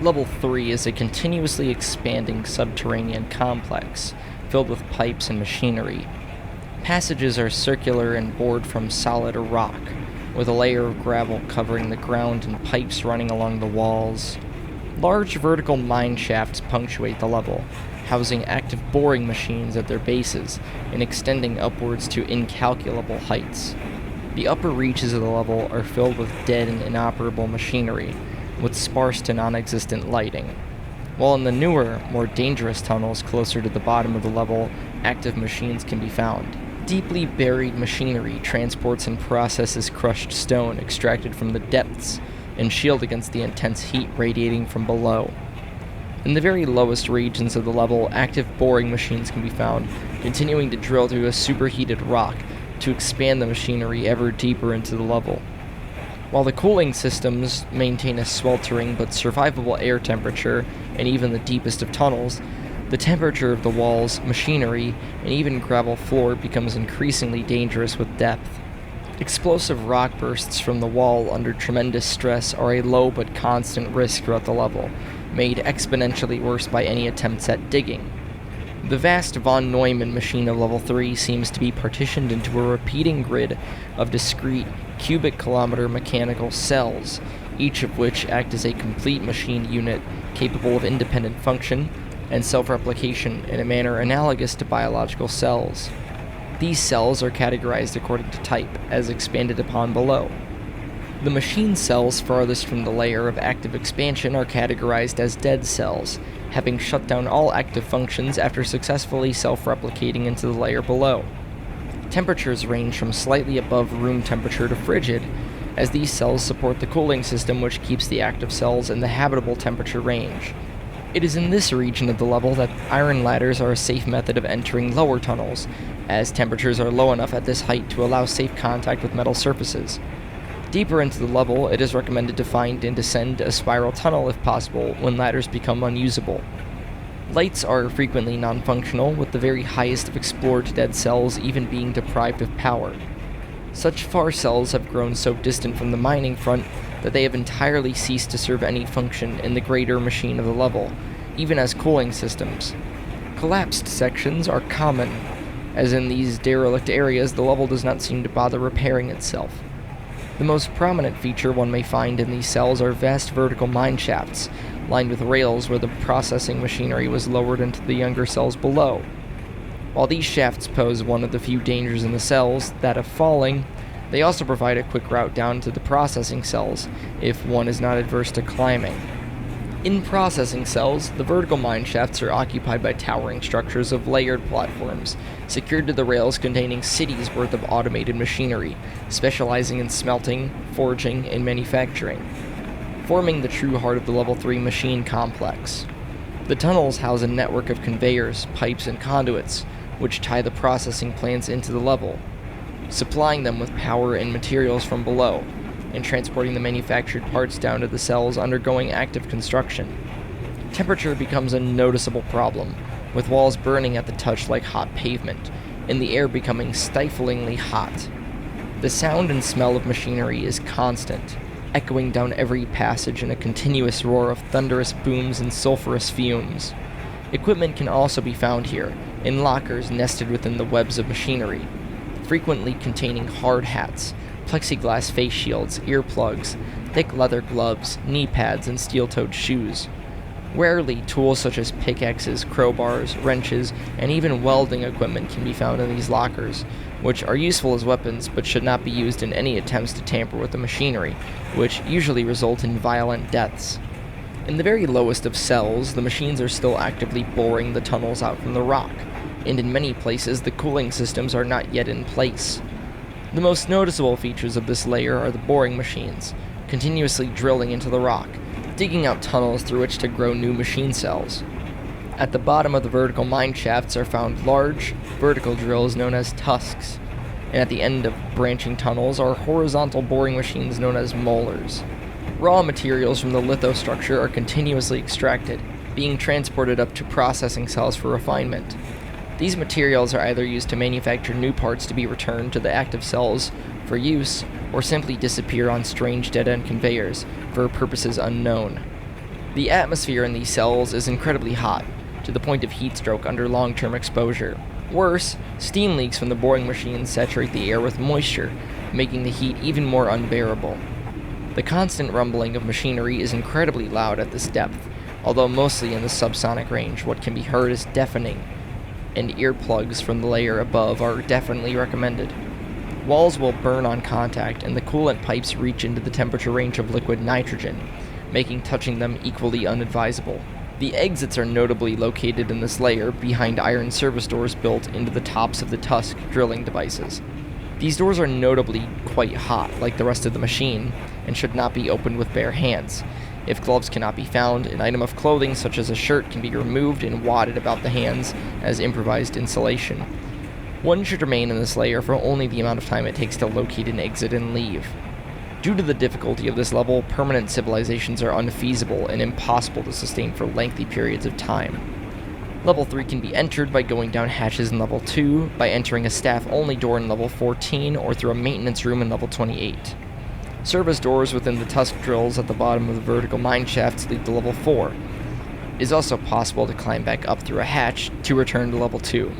Level 3 is a continuously expanding subterranean complex filled with pipes and machinery. Passages are circular and bored from solid rock, with a layer of gravel covering the ground and pipes running along the walls. Large vertical mine shafts punctuate the level, housing active boring machines at their bases and extending upwards to incalculable heights. The upper reaches of the level are filled with dead and inoperable machinery, with sparse to non-existent lighting, while in the newer, more dangerous tunnels closer to the bottom of the level, active machines can be found. Deeply buried machinery transports and processes crushed stone extracted from the depths and shield against the intense heat radiating from below. In the very lowest regions of the level, active boring machines can be found, continuing to drill through a superheated rock to expand the machinery ever deeper into the level. While the cooling systems maintain a sweltering but survivable air temperature in even the deepest of tunnels, the temperature of the walls, machinery, and even gravel floor becomes increasingly dangerous with depth. Explosive rock bursts from the wall under tremendous stress are a low but constant risk throughout the level, made exponentially worse by any attempts at digging. The vast von Neumann machine of Level 3 seems to be partitioned into a repeating grid of discrete cubic kilometer mechanical cells, each of which act as a complete machine unit capable of independent function and self-replication in a manner analogous to biological cells. These cells are categorized according to type, as expanded upon below. The machine cells farthest from the layer of active expansion are categorized as dead cells, having shut down all active functions after successfully self-replicating into the layer below. Temperatures range from slightly above room temperature to frigid, as these cells support the cooling system which keeps the active cells in the habitable temperature range. It is in this region of the level that iron ladders are a safe method of entering lower tunnels, as temperatures are low enough at this height to allow safe contact with metal surfaces. Deeper into the level, it is recommended to find and descend a spiral tunnel if possible when ladders become unusable. Lights are frequently non-functional, with the very highest of explored dead cells even being deprived of power. Such far cells have grown so distant from the mining front that they have entirely ceased to serve any function in the greater machine of the level, even as cooling systems. Collapsed sections are common, as in these derelict areas the level does not seem to bother repairing itself. The most prominent feature one may find in these cells are vast vertical mine shafts, lined with rails where the processing machinery was lowered into the younger cells below. While these shafts pose one of the few dangers in the cells, that of falling, they also provide a quick route down to the processing cells, if one is not adverse to climbing. In processing cells, the vertical mine shafts are occupied by towering structures of layered platforms, secured to the rails containing cities worth of automated machinery, specializing in smelting, forging, and manufacturing, forming the true heart of the Level 3 machine complex. The tunnels house a network of conveyors, pipes, and conduits, which tie the processing plants into the level, supplying them with power and materials from below, and transporting the manufactured parts down to the cells undergoing active construction. Temperature becomes a noticeable problem, with walls burning at the touch like hot pavement, and the air becoming stiflingly hot. The sound and smell of machinery is constant, echoing down every passage in a continuous roar of thunderous booms and sulfurous fumes. Equipment can also be found here, in lockers nested within the webs of machinery, frequently containing hard hats, plexiglass face shields, earplugs, thick leather gloves, knee pads, and steel-toed shoes. Rarely, tools such as pickaxes, crowbars, wrenches, and even welding equipment can be found in these lockers, which are useful as weapons but should not be used in any attempts to tamper with the machinery, which usually result in violent deaths. In the very lowest of cells, the machines are still actively boring the tunnels out from the rock, and in many places the cooling systems are not yet in place. The most noticeable features of this layer are the boring machines, continuously drilling into the rock, digging out tunnels through which to grow new machine cells. At the bottom of the vertical mine shafts are found large, vertical drills known as tusks, and at the end of branching tunnels are horizontal boring machines known as molars. Raw materials from the lithostructure are continuously extracted, being transported up to processing cells for refinement. These materials are either used to manufacture new parts to be returned to the active cells for use, or simply disappear on strange dead-end conveyors for purposes unknown. The atmosphere in these cells is incredibly hot, to the point of heat stroke under long-term exposure. Worse, steam leaks from the boring machines saturate the air with moisture, making the heat even more unbearable. The constant rumbling of machinery is incredibly loud at this depth, although mostly in the subsonic range. What can be heard is deafening, and earplugs from the layer above are definitely recommended. Walls will burn on contact, and the coolant pipes reach into the temperature range of liquid nitrogen, making touching them equally unadvisable. The exits are notably located in this layer behind iron service doors built into the tops of the tusk drilling devices. These doors are notably quite hot, like the rest of the machine, and should not be opened with bare hands. If gloves cannot be found, an item of clothing such as a shirt can be removed and wadded about the hands as improvised insulation. One should remain in this layer for only the amount of time it takes to locate an exit and leave. Due to the difficulty of this level, permanent civilizations are unfeasible and impossible to sustain for lengthy periods of time. Level 3 can be entered by going down hatches in Level 2, by entering a staff-only door in Level 14, or through a maintenance room in Level 28. Service doors within the tusk drills at the bottom of the vertical mine shafts lead to Level 4. It is also possible to climb back up through a hatch to return to Level 2.